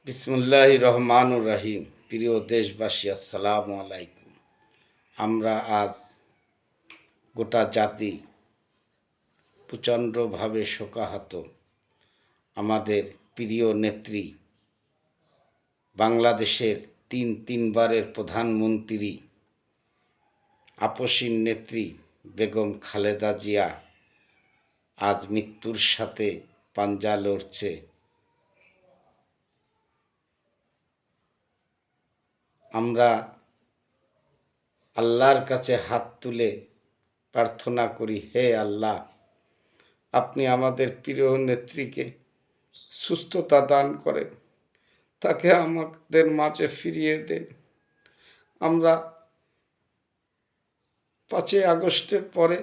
বিসমুল্লাহির রহমানুর রহিম। প্রিয় দেশবাসী, আসসালামু আলাইকুম। আমরা আজ গোটা জাতি প্রচণ্ডভাবে শোকাহত। আমাদের প্রিয় নেত্রী, বাংলাদেশের তিনবারের প্রধানমন্ত্রী, আপসীন নেত্রী বেগম খালেদা জিয়া আজ মৃত্যুর সাথে পাঞ্জা লড়ছে। আমরা আল্লাহর কাছে হাত তুলে প্রার্থনা করি, হে আল্লাহ, আপনি আমাদের প্রিয় নেত্রীকে সুস্থতা দান করেন, তাকে আমাদের মাঝে ফিরিয়ে দেন। আমরা 5ই আগস্টের পরে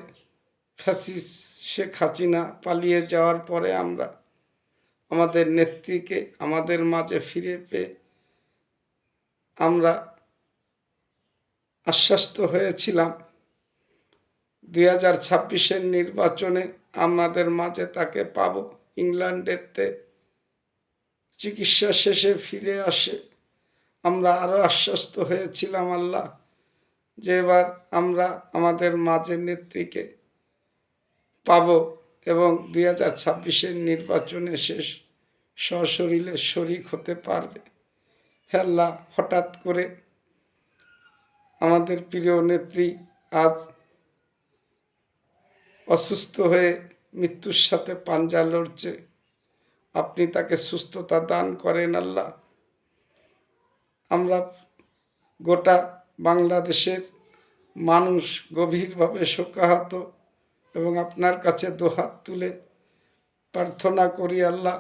ফ্যাসিস্ট শেখ হাসিনা পালিয়ে যাওয়ার পরে আমরা আমাদের নেত্রীকে আমাদের মাঝে ফিরে পেয়ে আমরা আশ্বস্ত হয়েছিলাম 2026-এর নির্বাচনে আমাদের মাঝে তাকে পাব। ইংল্যান্ডেতে চিকিৎসা শেষে ফিরে আসে আমরা আরও আশ্বস্ত হয়েছিলাম আল্লাহ যে এবার আমরা আমাদের মাঝে নেত্রীকে পাব এবং 2026-এর নির্বাচনে শেষ সশরীরে শরিক হতে পারবে। হে আল্লাহ, হঠাৎ করে আমাদের প্রিয় নেত্রী আজ অসুস্থ হয়ে মৃত্যুর সাথে পাঞ্জা লড়ছে। আপনি তাকে সুস্থতা দান করেন আল্লাহ। আমরা গোটা বাংলাদেশের মানুষ গভীরভাবে শোকাহত এবং আপনার কাছে দুহাত তুলে প্রার্থনা করি, আল্লাহ,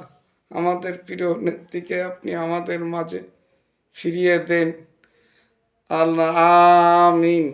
আমাদের প্রিয় নেত্রীকে আপনি আমাদের মাঝে ফিরিয়ে দেন। আল্লাহ আমিন।